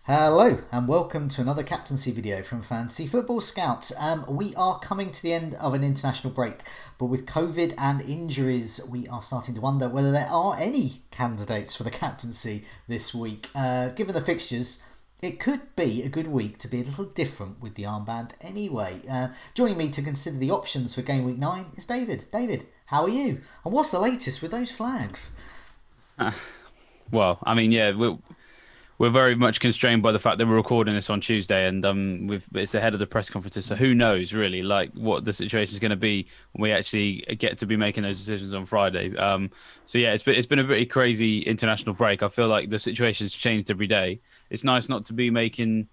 Hello and welcome to another captaincy video from Fantasy Football Scout. We are coming to the end of an international break, but with COVID and injuries, we are starting to wonder whether there are any candidates for the captaincy this week. Given the fixtures, it could be a good week to be a little different with the armband anyway. Joining me to consider the options for game week 9 is David. David, how are you? And what's the latest with those flags? Well, I mean, yeah, we're very much constrained by the fact that we're recording this on Tuesday, and it's ahead of the press conferences. So who knows, really, like what the situation is going to be when we actually get to be making those decisions on Friday. So yeah, it's been a pretty crazy international break. I feel like the situation's changed every day. It's nice not to be making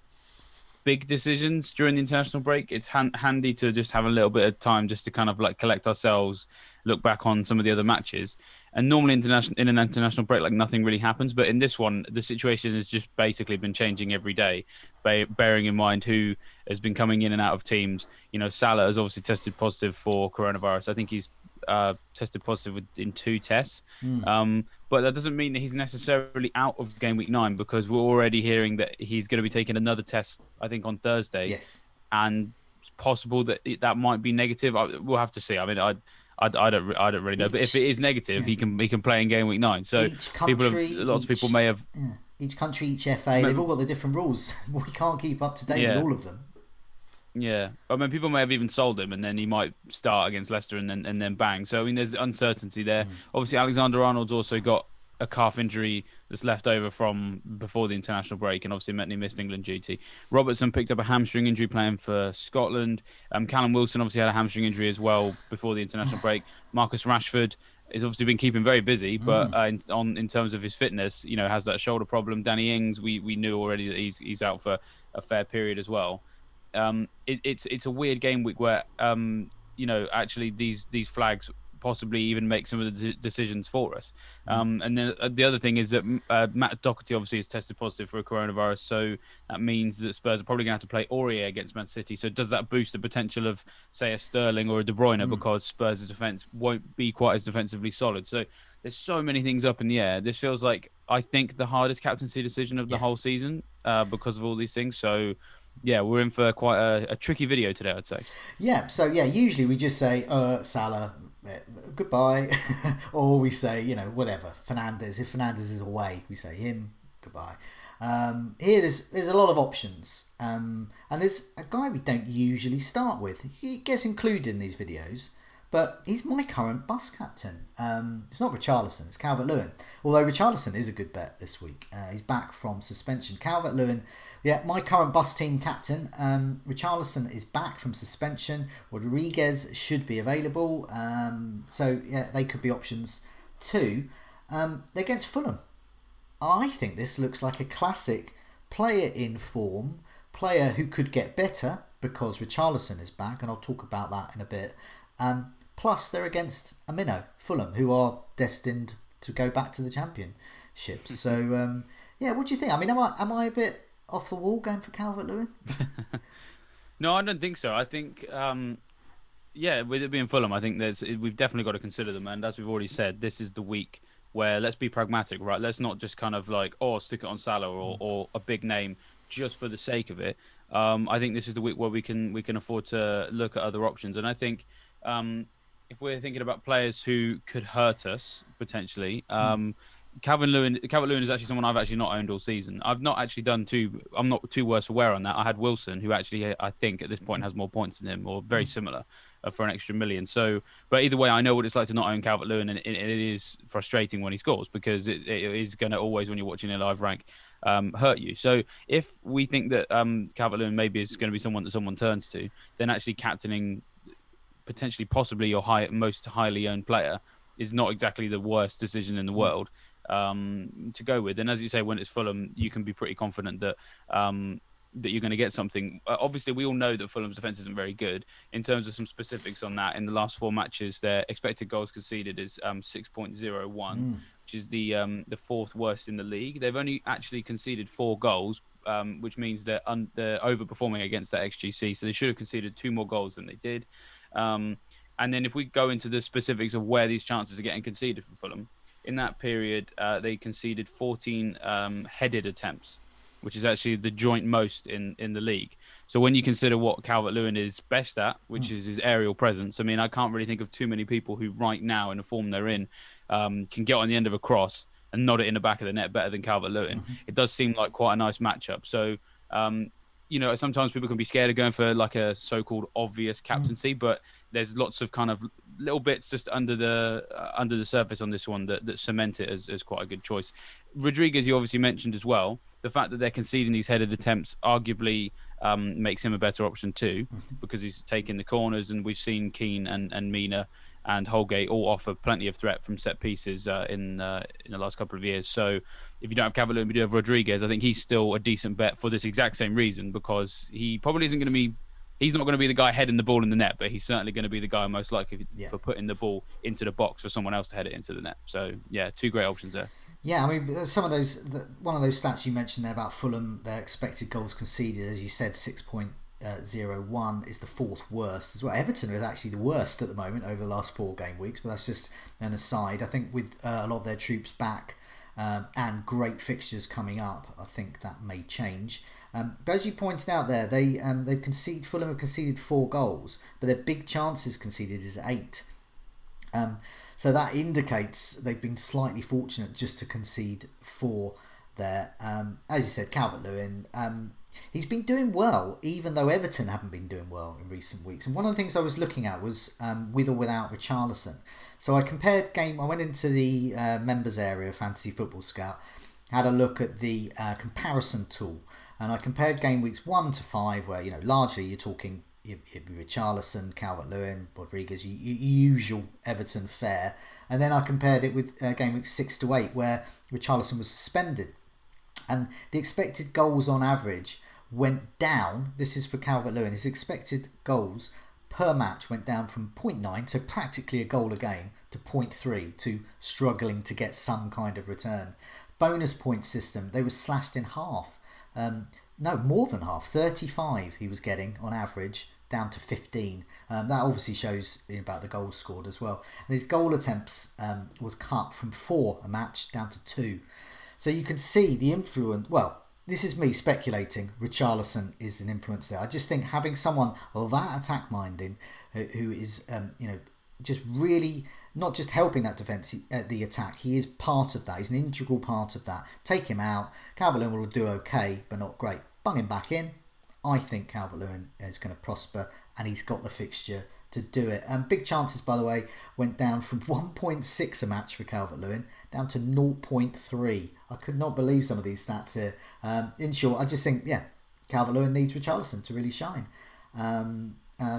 big decisions during the international break. It's handy to just have a little bit of time just to kind of like collect ourselves, look back on some of the other matches. And normally in an international break, like nothing really happens. But in this one, the situation has just basically been changing every day, bearing in mind who has been coming in and out of teams. You know, Salah has obviously tested positive for coronavirus. I think he's tested positive in two tests. But that doesn't mean that he's necessarily out of game week 9 because we're already hearing that he's going to be taking another test, I think, on Thursday. Yes. And it's possible that that might be negative. We'll have to see. I mean, I don't really know. But if it Each is negative, he can play in game week 9. So each country, lots of people may have. each country, each FA, they've all got the different rules. We can't keep up to date with Yeah. all of them. Yeah, I mean, people may have even sold him, and then he might start against Leicester, and then bang. So I mean, there's uncertainty there. Obviously, Alexander Arnold's also got a calf injury that's left over from before the international break, and obviously meant he missed England duty. Robertson picked up a hamstring injury playing for Scotland. Callum Wilson obviously had a hamstring injury as well before the international break. Marcus Rashford has obviously been keeping very busy, but in terms of his fitness, you know, has that shoulder problem. Danny Ings, we knew already that he's out for a fair period as well. It's a weird game week where actually these flags possibly even make some of the decisions for us. And then the other thing is that Matt Doherty obviously has tested positive for a coronavirus, so that means that Spurs are probably going to have to play Aurier against Man City. So does that boost the potential of, say, a Sterling or a De Bruyne because Spurs' defense won't be quite as defensively solid? So there's so many things up in the air. This feels like, I think, the hardest captaincy decision of the Yeah. whole season because of all these things. So yeah, we're in for quite a tricky video today, I'd say. Yeah, so yeah, usually we just say, Salah, goodbye. Or we say, whatever, Fernandez. If Fernandez is away, we say him, goodbye. Here, there's a lot of options. And there's a guy we don't usually start with. He gets included in these videos, but he's my current bus captain. It's not Richarlison, it's Calvert-Lewin. Although Richarlison is a good bet this week. He's back from suspension. Calvert-Lewin, yeah, my current bus team captain. Richarlison is back from suspension. Rodriguez should be available. So, yeah, they could be options too. They're against Fulham. I think this looks like a classic player in form, player who could get better because Richarlison is back, and I'll talk about that in a bit. Plus, they're against Amino, Fulham, who are destined to go back to the championships. So, yeah, what do you think? I mean, am I a bit off the wall going for Calvert Lewin? No, I don't think so. I think, yeah, with it being Fulham, I think we've definitely got to consider them. And as we've already said, this is the week where let's be pragmatic, right? Let's not just kind of like, oh, stick it on Salah or a big name just for the sake of it. I think this is the week where we can afford to look at other options. And I think if we're thinking about players who could hurt us potentially, Calvert Lewin is actually someone I've actually not owned all season. I've not actually done too. I'm not too worse for wear on that. I had Wilson, who actually I think at this point has more points than him, or very similar, for an extra million. So, but either way, I know what it's like to not own Calvert Lewin, and it is frustrating when he scores because it is going to always, when you're watching a live rank, hurt you. So if we think that Calvert Lewin maybe is going to be someone that someone turns to, then actually captaining potentially possibly your most highly owned player is not exactly the worst decision in the world to go with. And as you say, when it's Fulham, you can be pretty confident that that you're going to get something. Obviously, we all know that Fulham's defense isn't very good. In terms of some specifics on that, in the last four matches, their expected goals conceded is 6.01, which is the fourth worst in the league. They've only actually conceded 4 goals, which means they're overperforming against that XGC. So they should have conceded 2 more goals than they did. And then if we go into the specifics of where these chances are getting conceded for Fulham, in that period, they conceded 14 headed attempts. which is actually the joint most in the league. So when you consider what Calvert-Lewin is best at, which is his aerial presence, I mean, I can't really think of too many people who right now in the form they're in can get on the end of a cross and nod it in the back of the net better than Calvert-Lewin. It does seem like quite a nice matchup. So, sometimes people can be scared of going for like a so-called obvious captaincy, but there's lots of kind of little bits just under the surface on this one that cement it as quite a good choice. Rodriguez, you obviously mentioned as well. The fact that they're conceding these headed attempts arguably makes him a better option too, because he's taking the corners, and we've seen Keane and Mina and Holgate all offer plenty of threat from set pieces in the last couple of years. So if you don't have Cavalier and you do have Rodriguez, I think he's still a decent bet for this exact same reason, because he probably isn't going to be. He's not going to be the guy heading the ball in the net, but he's certainly going to be the guy most likely for putting the ball into the box for someone else to head it into the net. So yeah, two great options there. Yeah, I mean, some of those. One of those stats you mentioned there about Fulham, their expected goals conceded, as you said, 6.01 is the fourth worst as well. Everton is actually the worst at the moment over the last 4 game weeks, but that's just an aside. I think with a lot of their troops back and great fixtures coming up, I think that may change. But as you pointed out there, Fulham have conceded 4 goals, but their big chances conceded is 8. So that indicates they've been slightly fortunate just to concede 4 there. As you said, Calvert-Lewin, he's been doing well, even though Everton haven't been doing well in recent weeks. And one of the things I was looking at was with or without Richarlison. So I went into the members area of Fantasy Football Scout, had a look at the comparison tool, and I compared game weeks 1 to 5, where largely you're talking Richarlison, Calvert-Lewin, Rodriguez, usual Everton fare, and then I compared it with game week 6 to 8, where Richarlison was suspended, and the expected goals on average went down. This is for Calvert-Lewin. His expected goals per match went down from 0.9, so practically a goal a game, to 0.3, to struggling to get some kind of return. Bonus point system, they were slashed in half. No, more than half. 35 he was getting on average, down to 15. That obviously shows about the goals scored as well. And his goal attempts was cut from 4 a match down to 2. So you can see the influence. Well, this is me speculating. Richarlison is an influence there. I just think having someone of that attack minded, who is just really not just helping that defence, the attack. He is part of that. He's an integral part of that. Take him out. Calvert-Lewin will do okay, but not great. Bung him back in. I think Calvert-Lewin is going to prosper, and he's got the fixture to do it. Big chances, by the way, went down from 1.6 a match for Calvert-Lewin down to 0.3. I could not believe some of these stats here. In short, I just think, Calvert-Lewin needs Richarlison to really shine.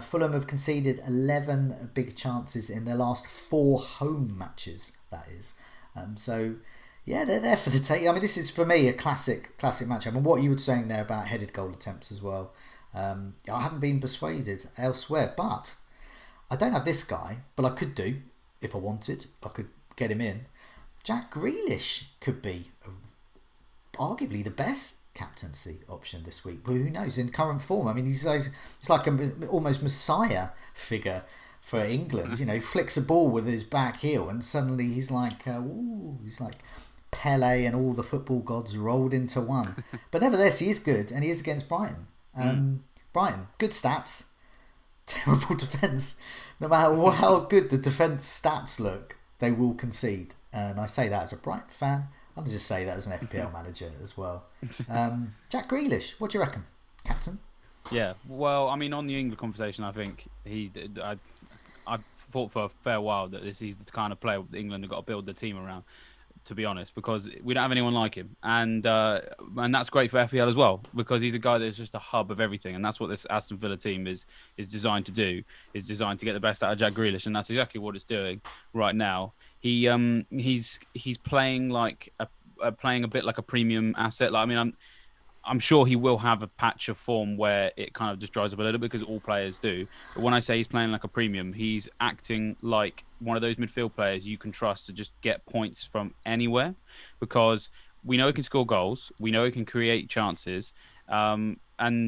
Fulham have conceded 11 big chances in their last 4 home matches, that is. They're there for the take. I mean, this is, for me, a classic matchup. And what you were saying there about headed goal attempts as well. I haven't been persuaded elsewhere, but I don't have this guy, but I could do, if I wanted. I could get him in. Jack Grealish could be arguably the best captaincy option this week. But who knows, in current form? I mean, he's like an almost messiah figure for England. He flicks a ball with his back heel, and suddenly he's like Pele, and all the football gods rolled into one. But nevertheless, he is good, and he is against Brighton. Brighton, good stats, terrible defence. No matter how good the defence stats look, they will concede. And I say that as a Brighton fan. I'll just say that as an FPL manager as well. Jack Grealish, what do you reckon, captain? Yeah, well, I mean, on the England conversation, I think I thought for a fair while that he's the kind of player that England have got to build their team around, to be honest, because we don't have anyone like him, and that's great for FPL as well, because he's a guy that's just a hub of everything, and that's what this Aston Villa team is designed to do. Is designed to get the best out of Jack Grealish, and that's exactly what it's doing right now. He's playing playing a bit like a premium asset. Like, I mean, I'm sure he will have a patch of form where it kind of just dries up a little bit, because all players do. But when I say he's playing like a premium, he's acting like one of those midfield players you can trust to just get points from anywhere, because we know he can score goals, we know he can create chances, and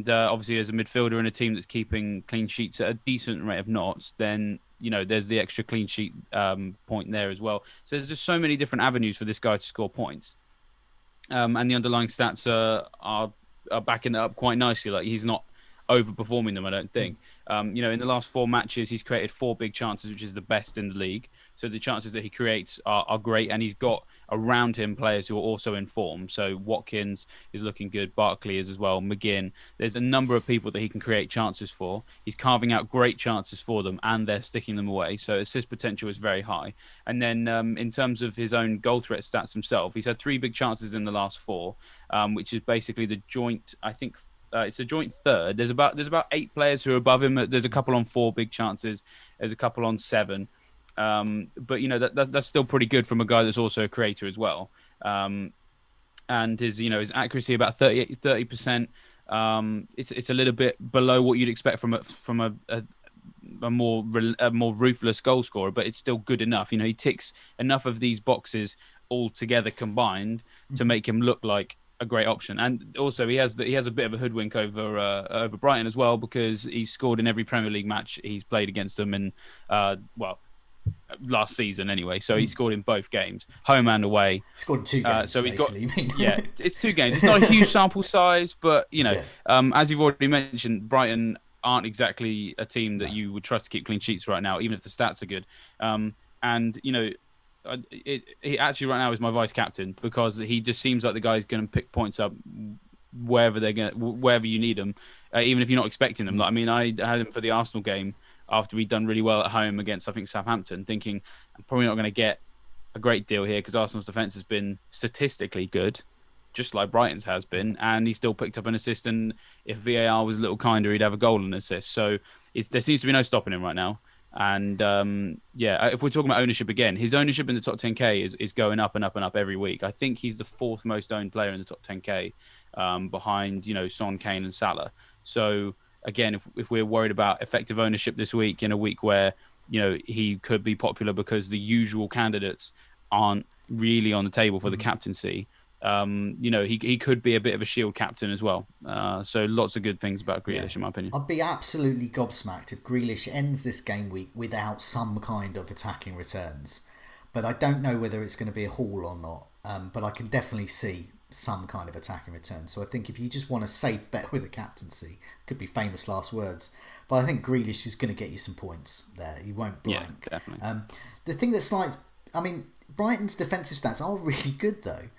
obviously as a midfielder in a team that's keeping clean sheets at a decent rate of knots, then there's the extra clean sheet point there as well. So there's just so many different avenues for this guy to score points. and the underlying stats are backing it up quite nicely. Like he's not overperforming them, I don't think. In the last 4 matches, he's created 4 big chances, which is the best in the league. So the chances that he creates are great, and he's got around him players who are also in form. So Watkins is looking good, Barkley is as well, McGinn. There's a number of people that he can create chances for. He's carving out great chances for them, and they're sticking them away. So assist potential is very high. And then in terms of his own goal threat stats himself, he's had 3 big chances in the last 4, which is basically the joint, I think, it's a joint third. There's about 8 players who are above him. There's a couple on 4 big chances. There's a couple on 7. But that's still pretty good from a guy that's also a creator as well. And his accuracy about 30%. It's a little bit below what you'd expect from a more ruthless goal scorer, but it's still good enough. He ticks enough of these boxes all together combined to make him look like a great option. And also he has a bit of a hoodwink over Brighton as well, because he's scored in every Premier League match he's played against them in last season anyway. So he scored in both games, home and away. Scored 2 games. So he's got it's 2 games. It's not a huge sample size, but as you've already mentioned, Brighton aren't exactly a team that you would trust to keep clean sheets right now, even if the stats are good. He actually right now is my vice captain, because he just seems like the guy who's going to pick points up wherever you need them, even if you're not expecting them. I had him for the Arsenal game after we'd done really well at home against, I think, Southampton, thinking I'm probably not going to get a great deal here because Arsenal's defence has been statistically good, just like Brighton's has been, and he still picked up an assist, and if VAR was a little kinder, he'd have a goal and assist. So there seems to be no stopping him right now. And if we're talking about ownership again, his ownership in the top 10k is going up and up and up every week. I think he's the 4th most owned player in the top 10k, behind Son, Kane, and Salah. So again, if we're worried about effective ownership this week, in a week where he could be popular because the usual candidates aren't really on the table for the captaincy, he could be a bit of a shield captain as well. So lots of good things about Grealish, in my opinion. I'd be absolutely gobsmacked if Grealish ends this game week without some kind of attacking returns. But I don't know whether it's going to be a haul or not. But I can definitely see some kind of attacking return. So I think if you just want a safe bet with a captaincy, could be famous last words. But I think Grealish is going to get you some points there. He won't blank. Yeah, definitely. The thing that slides... Brighton's defensive stats are really good, though.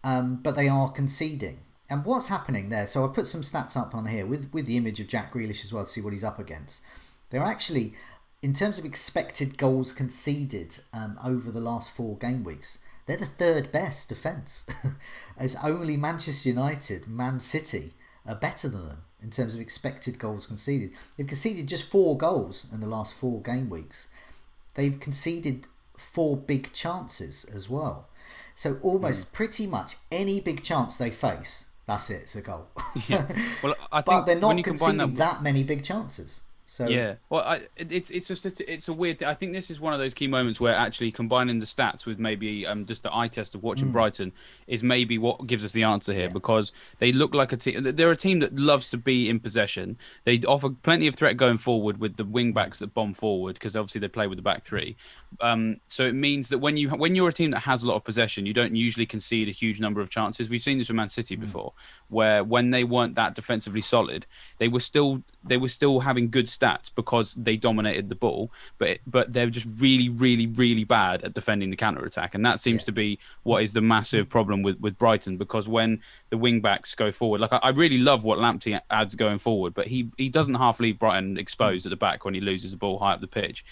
But they are conceding. And what's happening there? So I've put some stats up on here with the image of Jack Grealish as well to see what he's up against. They're actually, in terms of expected goals conceded over the last 4 game weeks, they're the 3rd best defence. It's only Manchester United, Man City are better than them in terms of expected goals conceded. They've conceded just 4 goals in the last 4 game weeks. They've conceded 4 big chances as well. So almost pretty much any big chance they face, that's it, it's a goal. Yeah. Well, I think but they're not conceding that many big chances. So yeah, well, it's a weird. I think this is one of those key moments where actually combining the stats with maybe just the eye test of watching Brighton is maybe what gives us the answer here, because they look like a team. They're a team that loves to be in possession. They offer plenty of threat going forward with the wing backs that bomb forward, because obviously they play with the back 3. So it means that when you're a team that has a lot of possession, you don't usually concede a huge number of chances. We've seen this with Man City before, where when they weren't that defensively solid, they were still having good stats because they dominated the ball, but they're just really, really, really bad at defending the counter attack, and that seems to be what is the massive problem with Brighton. Because when the wing backs go forward, like I really love what Lamptey adds going forward, but he doesn't half leave Brighton exposed at the back when he loses the ball high up the pitch.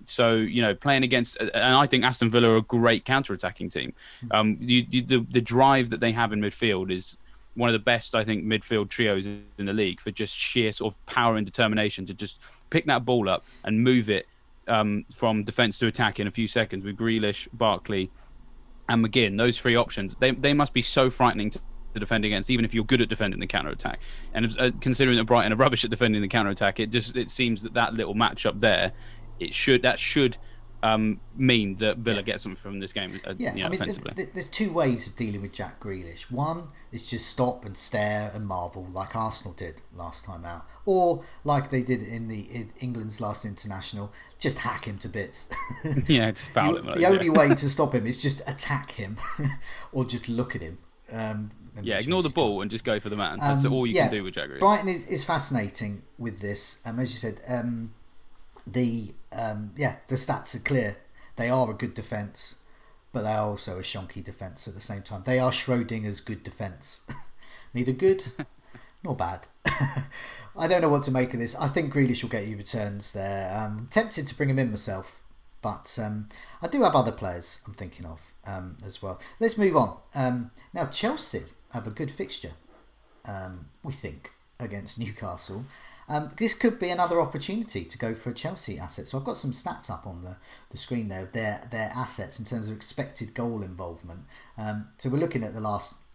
So playing against, and I think Aston Villa are a great counter attacking team. The drive that they have in midfield is one of the best, I think, midfield trios in the league for just sheer sort of power and determination to just pick that ball up and move it from defence to attack in a few seconds with Grealish, Barkley and McGinn. Those 3 options, they must be so frightening to defend against, even if you're good at defending the counter-attack. And considering that Brighton are rubbish at defending the counter-attack, it seems that little match-up there, that should mean that Villa gets something from this game. Offensively. There's 2 ways of dealing with Jack Grealish. One is just stop and stare and marvel, like Arsenal did last time out, or like they did in England's last international, just hack him to bits. Yeah, just foul him. The only way to stop him is just attack him, or just look at him. Yeah, ignore the ball and just go for the man. That's all you can do with Jack Grealish. Brighton is fascinating with this. As you said, the stats are clear. They are a good defence, but they are also a shonky defence at the same time. They are Schrodinger's good defence. Neither good nor bad. I don't know what to make of this. I think Grealish will get you returns there. I'm tempted to bring him in myself, but I do have other players I'm thinking of as well. Let's move on. Now, Chelsea have a good fixture, we think, against Newcastle. This could be another opportunity to go for a Chelsea asset. So I've got some stats up on the screen there of their assets in terms of expected goal involvement. So we're looking at the last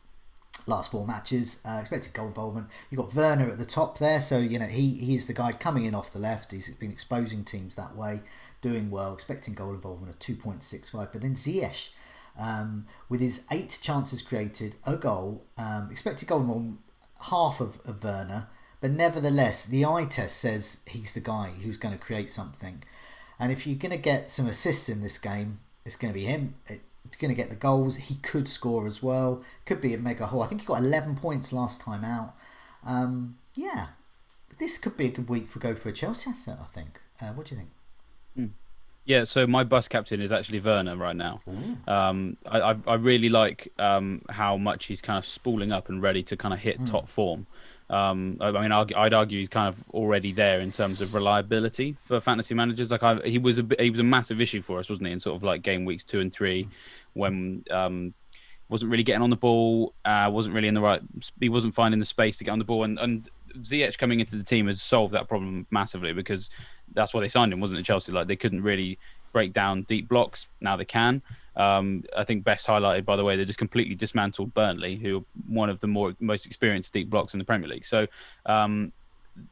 4 matches, expected goal involvement. You've got Werner at the top there, so he's the guy coming in off the left. He's been exposing teams that way, doing well, expecting goal involvement of 2.65. But then Ziyech, with his 8 chances created, a goal, expected goal involvement half of Werner, but nevertheless the eye test says he's the guy who's going to create something. And if you're going to get some assists in this game, it's going to be him. If you're going to get the goals, he could score as well. Could be a mega haul. I think he got 11 points last time out. This could be a good week for a Chelsea asset, I think. What do you think? Yeah, so my bus captain is actually Werner right now. I really like how much he's kind of spooling up and ready to kind of hit top form. I'd argue he's kind of already there in terms of reliability for fantasy managers. Like he was a massive issue for us, wasn't he? In sort of like game weeks 2 and 3, when wasn't really getting on the ball, wasn't really he wasn't finding the space to get on the ball, and Ziyech coming into the team has solved that problem massively, because that's why they signed him, wasn't it? Chelsea, like, they couldn't really break down deep blocks. Now they can. I think best highlighted by the way they just completely dismantled Burnley, who are one of the most experienced deep blocks in the Premier League. So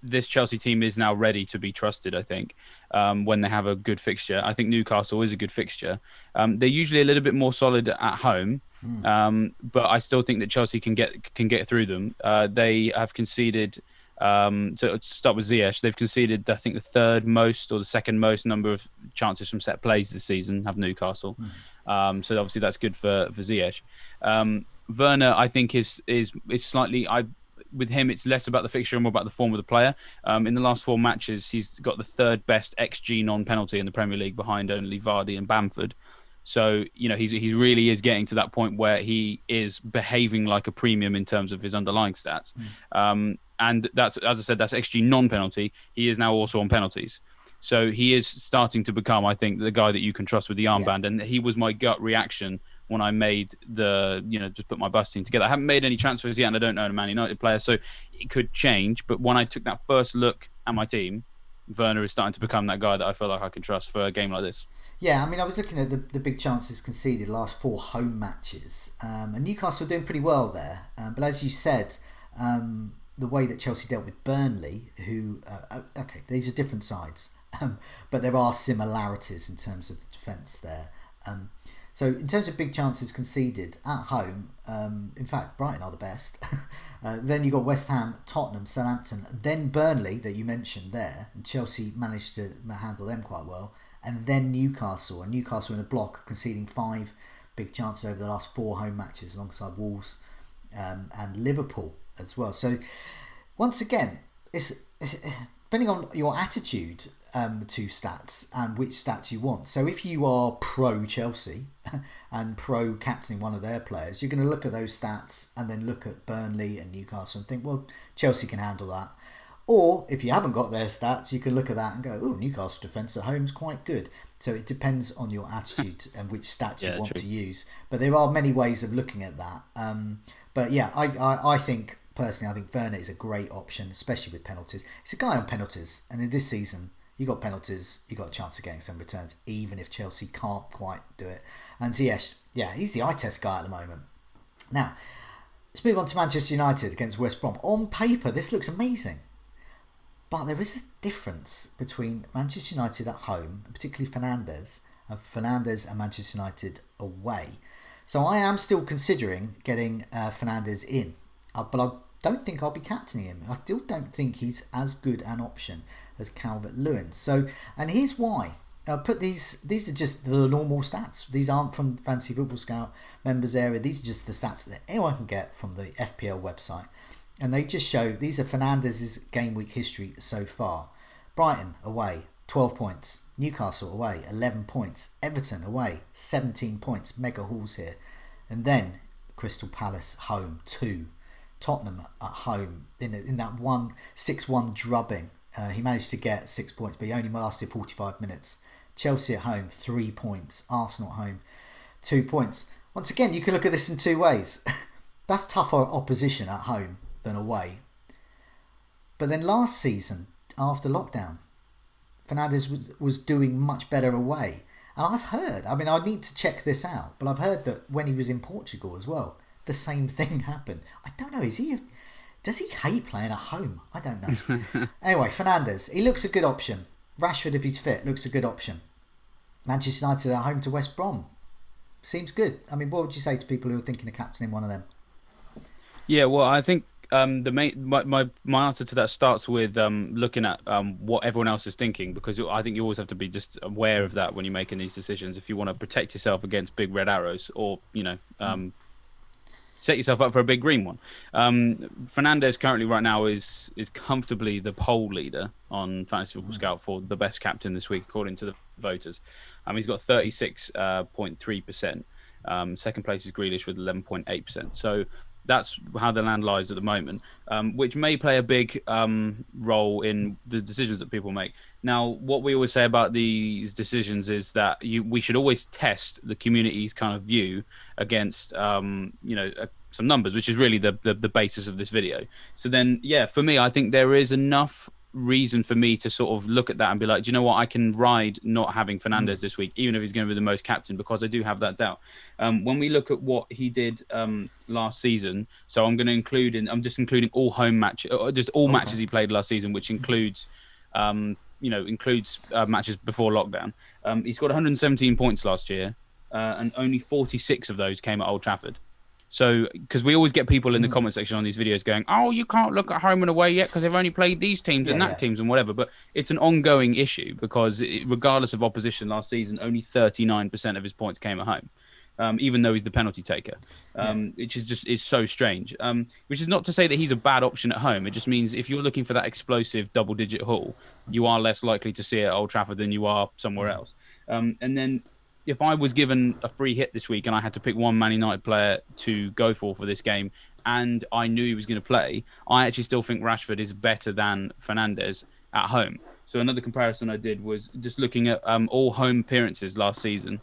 this Chelsea team is now ready to be trusted, I think, when they have a good fixture. I think Newcastle is a good fixture. They're usually a little bit more solid at home, but I still think that Chelsea can get through them. They have conceded, so to start with Ziyech, they've conceded, I think, the third most or the second most number of chances from set plays this season, have Newcastle. So obviously that's good for Ziyech. Werner, I think, is slightly... With him, it's less about the fixture and more about the form of the player. In the last 4 matches, he's got the third best XG non-penalty in the Premier League, behind only Vardy and Bamford. So, he really is getting to that point where he is behaving like a premium in terms of his underlying stats. And that's, as I said, that's XG non-penalty. He is now also on penalties. So he is starting to become, I think, the guy that you can trust with the armband. Yeah. And he was my gut reaction when I made just put my bus team together. I haven't made any transfers yet, and I don't know a Man United player, so it could change. But when I took that first look at my team, Werner is starting to become that guy that I feel like I can trust for a game like this. Yeah, I was looking at the big chances conceded last 4 home matches, and Newcastle are doing pretty well there. But as you said, the way that Chelsea dealt with Burnley, who, these are different sides, but there are similarities in terms of the defence there. So in terms of big chances conceded at home, in fact, Brighton are the best. Then you got West Ham, Tottenham, Southampton, then Burnley that you mentioned there, and Chelsea managed to handle them quite well, and then Newcastle, and Newcastle in a block of conceding 5 big chances over the last 4 home matches, alongside Wolves and Liverpool as well. So once again, it's depending on your attitude to stats and which stats you want. So if you are pro Chelsea and pro captaining one of their players, you're going to look at those stats and then look at Burnley and Newcastle and think, well, Chelsea can handle that. Or if you haven't got their stats, you can look at that and go, oh, Newcastle defence at home is quite good. So it depends on your attitude and which stats you want to use. But there are many ways of looking at that. But yeah, I think, personally, I think Werner is a great option, especially with penalties. It's a guy on penalties, and in this season, you got penalties, you got a chance of getting some returns, even if Chelsea can't quite do it. And Ziyech, he's the eye test guy at the moment. Now, let's move on to Manchester United against West Brom. On paper, this looks amazing. But there is a difference between Manchester United at home, and particularly Fernandes and Manchester United away. So I am still considering getting Fernandes in. But I don't think I'll be captaining him. I still don't think he's as good an option as Calvert-Lewin. So, and here's why. Put these are just the normal stats. These aren't from Fantasy Football Scout members area. These are just the stats that anyone can get from the FPL website, and they just show these are Fernandez's game week history so far. Brighton away 12 points, Newcastle away 11 points, Everton away 17 points, mega hauls here, and then Crystal Palace home 2, Tottenham at home in that 6-1 drubbing. He managed to get 6 points, but he only lasted 45 minutes. Chelsea at home 3 points, Arsenal at home 2 points. Once again, you can look at this in two ways. That's tougher opposition at home than away. But then last season, after lockdown, Fernandes was doing much better away. And I've heard, I mean, I need to check this out, but I've heard that when he was in Portugal as well, the same thing happened. I don't know, does he hate playing at home? I don't know. Anyway, Fernandes, he looks a good option. Rashford, if he's fit, looks a good option. Manchester United at home to West Brom. Seems good. I mean, what would you say to people who are thinking of captaining one of them? Yeah, well, I think my answer to that starts with looking at what everyone else is thinking, because I think you always have to be just aware of that when you're making these decisions. If you want to protect yourself against big red arrows, or set yourself up for a big green one. Fernandes currently right now is comfortably the poll leader on Fantasy Football Scout for the best captain this week, according to the voters. He's got 36.3%. Second place is Grealish with 11.8%. So that's how the land lies at the moment, which may play a big role in the decisions that people make. Now, what we always say about these decisions is that we should always test the community's kind of view against, some numbers, which is really the basis of this video. So then, yeah, for me, I think there is enough reason for me to sort of look at that and be like, do you know what, I can ride not having Fernandes this week, even if he's going to be the most captain, because I do have that doubt. When we look at what he did last season, so I'm just including all home matches, just all matches he played last season, which includes matches before lockdown. He's got 117 points last year, and only 46 of those came at Old Trafford. So, because we always get people in the comment section on these videos going, oh, you can't look at home and away yet because they've only played these teams and that teams and whatever. But it's an ongoing issue because regardless of opposition last season, only 39% of his points came at home, even though he's the penalty taker, which is so strange. Which is not to say that he's a bad option at home. It just means if you're looking for that explosive double-digit haul, you are less likely to see it at Old Trafford than you are somewhere else. And then if I was given a free hit this week and I had to pick one Man United player to go for this game, and I knew he was going to play, I actually still think Rashford is better than Fernandes at home. So another comparison I did was just looking at all home appearances last season,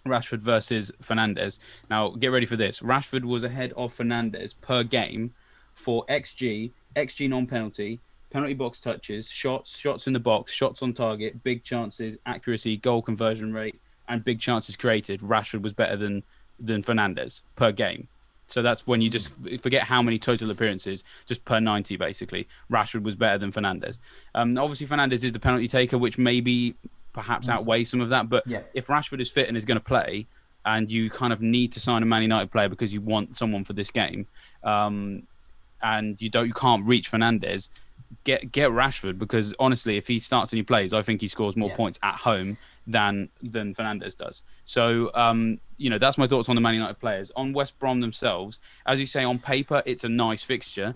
Rashford versus Fernandes. Now, get ready for this. Rashford was ahead of Fernandes per game for XG non-penalty, penalty box touches, shots in the box, shots on target, big chances, accuracy, goal conversion rate, and big chances created. Rashford was better than Fernandes per game. So that's when you just forget how many total appearances, just per 90 basically. Rashford was better than Fernandes. Obviously, Fernandes is the penalty taker, which maybe perhaps outweighs some of that. But if Rashford is fit and is going to play, and you kind of need to sign a Man United player because you want someone for this game, and you can't reach Fernandes, get Rashford, because honestly, if he starts and he plays, I think he scores more points at home than Fernandes does. So, that's my thoughts on the Man United players. On West Brom themselves, as you say, on paper, it's a nice fixture.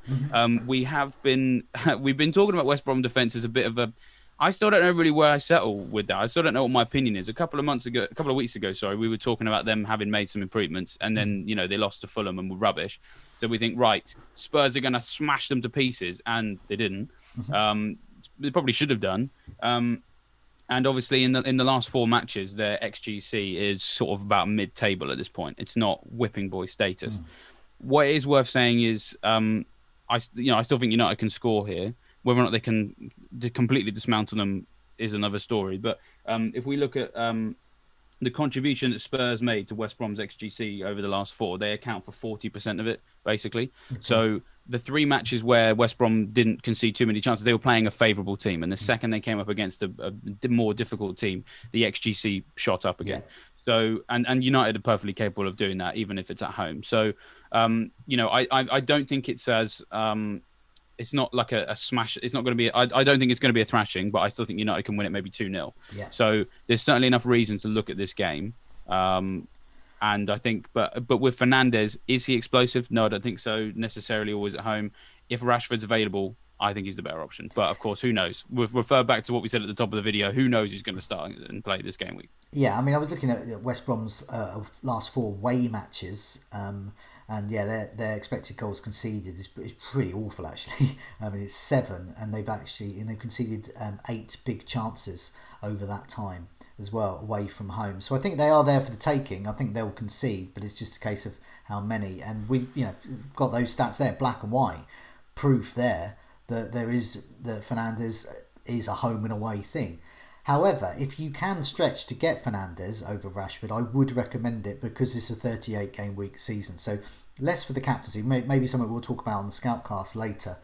We've been talking about West Brom defence as a bit of a... I still don't know really where I settle with that. I still don't know what my opinion is. A couple of weeks ago, we were talking about them having made some improvements, and then, they lost to Fulham and were rubbish. So we think, right, Spurs are going to smash them to pieces, and they didn't. They probably should have done. And obviously, in the last 4 matches, their XGC is sort of about mid-table at this point. It's not whipping boy status. What is worth saying is, I still think United can score here. Whether or not they can completely dismantle them is another story. But if we look at the contribution that Spurs made to West Brom's XGC over the last 4, they account for 40% of it, basically. Okay. So the 3 matches where West Brom didn't concede too many chances, they were playing a favourable team. And the second they came up against a more difficult team, the XGC shot up again. So, and United are perfectly capable of doing that, even if it's at home. So, I don't think it's as... it's not like a smash. It's not going to be. I don't think it's going to be a thrashing, but I still think United can win it maybe 2-0. Yeah. So there's certainly enough reason to look at this game. And I think, but with Fernandes, is he explosive? No, I don't think so necessarily. Always at home. If Rashford's available, I think he's the better option. But of course, who knows? We'll refer back to what we said at the top of the video. Who knows who's going to start and play this game week? Yeah, I mean, I was looking at West Brom's last 4 away matches, and yeah, their expected goals conceded is pretty awful actually. I mean, it's 7, and they've conceded 8 big chances over that time as well, away from home. So I think they are there for the taking. I think they'll concede, but it's just a case of how many. And we, got those stats there, black and white, proof there that Fernandes is a home and away thing. However, if you can stretch to get Fernandes over Rashford, I would recommend it because it's a 38 game week season. So less for the captaincy, maybe something we'll talk about on the Scoutcast later.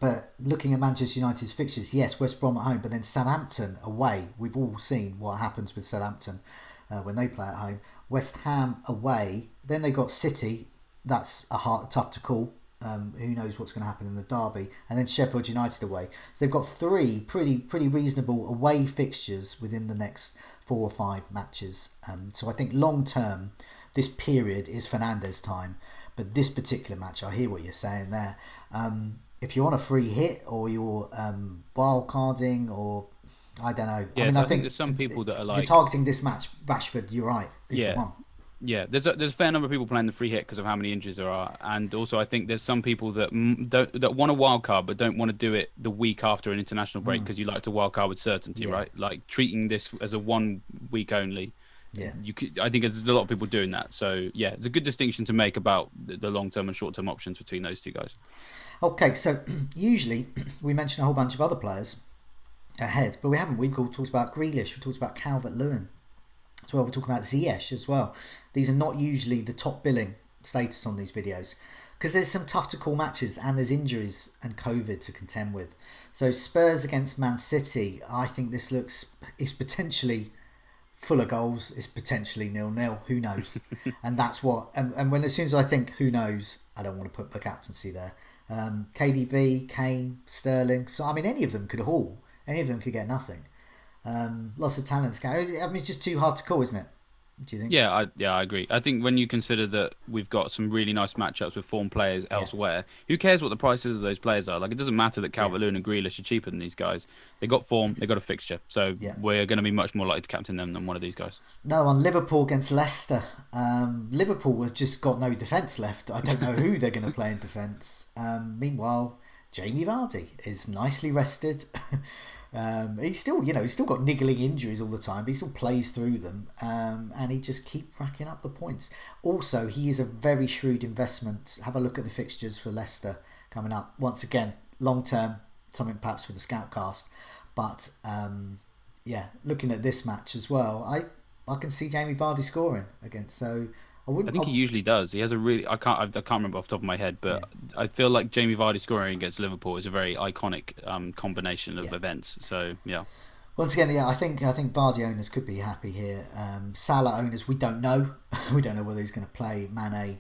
But looking at Manchester United's fixtures, yes, West Brom at home, but then Southampton away. We've all seen what happens with Southampton when they play at home. West Ham away, then they've got City. That's tough to call. Who knows what's going to happen in the derby, and then Sheffield United away. So they've got 3 pretty reasonable away fixtures within the next 4 or 5 matches. So I think long term, this period is Fernandes time. But this particular match, I hear what you're saying there. If you're on a free hit or you're wild carding, or I don't know. Yeah, I mean, I think there's some people that are like, if you're targeting this match, Rashford, you're right. Is the one. Yeah, there's a fair number of people playing the free hit because of how many injuries there are, and also I think there's some people that that want a wild card but don't want to do it the week after an international break because you like to wild card with certainty, right? Like treating this as a 1 week only. Yeah, I think there's a lot of people doing that. So yeah, it's a good distinction to make about the long term and short term options between those two guys. Okay, so usually we mention a whole bunch of other players ahead, but we haven't. We've talked about Grealish, we talked about Calvert-Lewin as well. We're talking about Ziyech as well. These are not usually the top billing status on these videos because there's some tough to call matches and there's injuries and COVID to contend with. So Spurs against Man City, I think this is potentially full of goals. It's potentially 0-0. Who knows? And that's what. And when as soon as I think who knows, I don't want to put the captaincy there. KDB, Kane, Sterling. So I mean, any of them could haul. Any of them could get nothing. Lots of talent. I mean, it's just too hard to call, isn't it? Do you think? Yeah, I agree. I think when you consider that we've got some really nice matchups with form players elsewhere, who cares what the prices of those players are? Like, it doesn't matter that Calvert-Lewin and Grealish are cheaper than these guys. They got form, they got a fixture, so we're going to be much more likely to captain them than one of these guys. No, on Liverpool against Leicester. Liverpool have just got no defence left. I don't know who they're going to play in defence. Meanwhile, Jamie Vardy is nicely rested. He's still got niggling injuries all the time, but he still plays through them, and he just keeps racking up the points. Also, he is a very shrewd investment. Have a look at the fixtures for Leicester coming up. Once again, long term, something perhaps for the Scoutcast. But looking at this match as well, I can see Jamie Vardy scoring against. So I think he usually does. He has a really I can't remember off the top of my head, but I feel like Jamie Vardy scoring against Liverpool is a very iconic combination of events. So yeah. Once again, I think Vardy owners could be happy here. Salah owners, we don't know. We don't know whether he's going to play. Mane,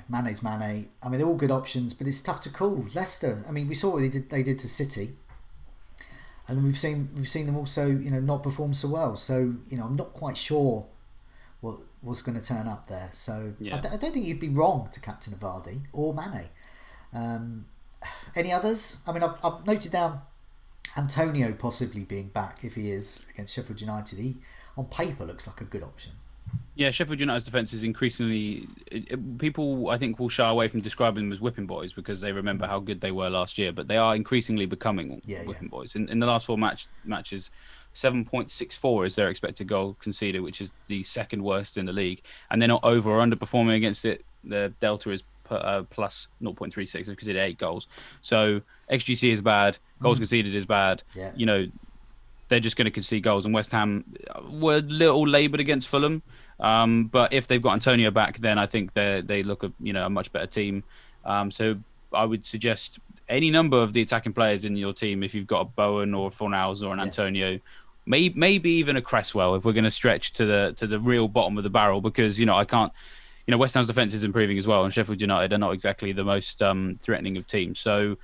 Mane's Mane. I mean, they're all good options, but it's tough to call. Leicester. I mean, we saw what they did to City, and then we've seen them also, not perform so well. So I'm not quite sure what was going to turn up there. So I don't think you'd be wrong to captain a Vardy or Mane. Any others? I mean, I've noted down Antonio possibly being back if he is against Sheffield United. He on paper looks like a good option. Yeah, Sheffield United's defence is increasingly... people, I think, will shy away from describing them as whipping boys because they remember how good they were last year, but they are increasingly becoming whipping boys. In the last 4 matches, 7.64 is their expected goal conceded, which is the second worst in the league. And they're not over or underperforming against it. The delta is plus 0.36. They've conceded 8 goals. So XGC is bad. Goals conceded is bad. Yeah. They're just going to concede goals. And West Ham were a little laboured against Fulham. But if they've got Antonio back, then I think they look a much better team. So I would suggest any number of the attacking players in your team, if you've got a Bowen or a Fornals or an Antonio, maybe even a Cresswell, if we're going to stretch to the real bottom of the barrel, because I can't. West Ham's defence is improving as well, and Sheffield United are not exactly the most threatening of teams. So,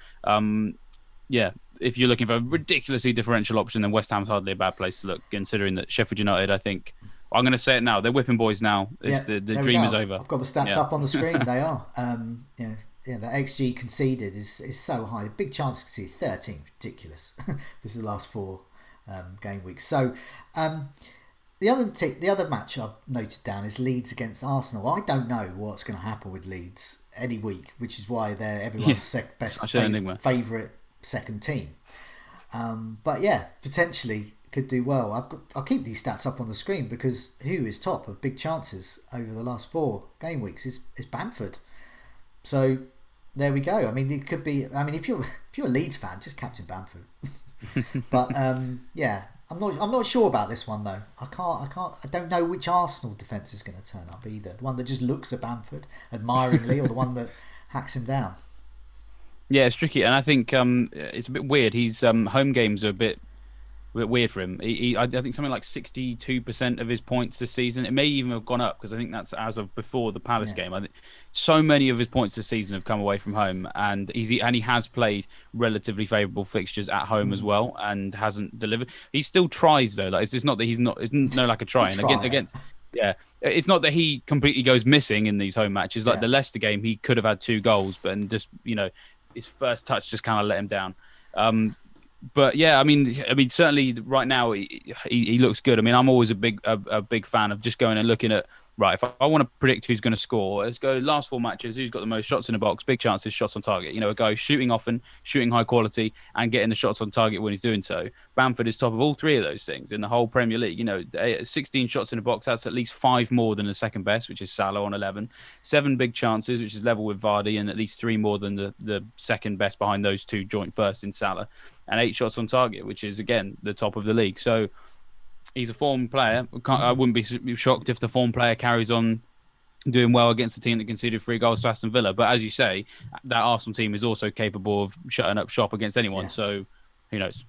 yeah, if you're looking for a ridiculously differential option, then West Ham's hardly a bad place to look, considering that Sheffield United, I think, I'm going to say it now, they're whipping boys now. The dream is over. I've got the stats up on the screen. They are. The XG conceded is so high. The big chance to concede 13, ridiculous. This is the last 4 game weeks. So the other match I've noted down is Leeds against Arsenal. I don't know what's going to happen with Leeds any week, which is why they're everyone's best favourite second team. But yeah, potentially could do well. I'll keep these stats up on the screen because who is top of big chances over the last 4 game weeks is Bamford. So there we go. I mean, it could be. I mean, if you're a Leeds fan, just captain Bamford. But yeah, I'm not sure about this one though. I don't know which Arsenal defence is going to turn up either. The one that just looks at Bamford admiringly, or the one that hacks him down. Yeah, it's tricky, and I think it's a bit weird. His home games are a bit weird for him. I think something like 62% of his points this season. It may even have gone up because I think that's as of before the Palace game. I think so many of his points this season have come away from home, and he has played relatively favourable fixtures at home as well, and hasn't delivered. He still tries though. Like it's not that he's not. It's no lack of trying. Against yeah, it's not that he completely goes missing in these home matches. Like the Leicester game, he could have had 2 goals, but just his first touch just kind of let him down. But yeah, I mean, certainly right now he looks good. I mean, I'm always a big fan of just going and looking at, right, if I want to predict who's going to score, let's go last 4 matches, who's got the most shots in the box, big chances, shots on target. A guy shooting often, shooting high quality, and getting the shots on target when he's doing so. Bamford is top of all 3 of those things in the whole Premier League. 16 shots in the box, that's at least 5 more than the second best, which is Salah on 11. 7 big chances, which is level with Vardy, and at least 3 more than the second best behind those 2 joint first in Salah. And 8 shots on target, which is, again, the top of the league. So he's a form player. I wouldn't be shocked if the form player carries on doing well against the team that conceded 3 goals to Aston Villa. But as you say, that Arsenal team is also capable of shutting up shop against anyone. Yeah. So who knows?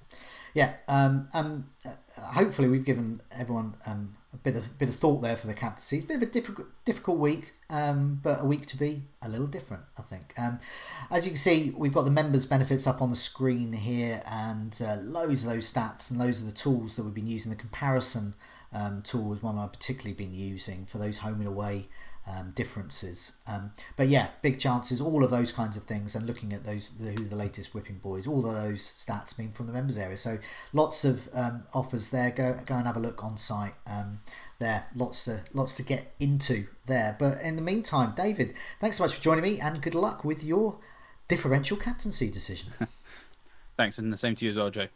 Yeah. Hopefully we've given everyone a bit of thought there for the captaincy. It's a bit of a difficult week, but a week to be a little different, I think. As you can see, we've got the members' benefits up on the screen here, and loads of those stats, and those are the tools that we've been using. The comparison tool is one I've particularly been using for those home and away differences. But yeah, big chances, all of those kinds of things, and looking at who the latest whipping boys, all of those stats being from the members area. So lots of offers there. Go and have a look on site. There, lots to get into there. But in the meantime, David, thanks so much for joining me, and good luck with your differential captaincy decision. Thanks, and the same to you as well, Joe.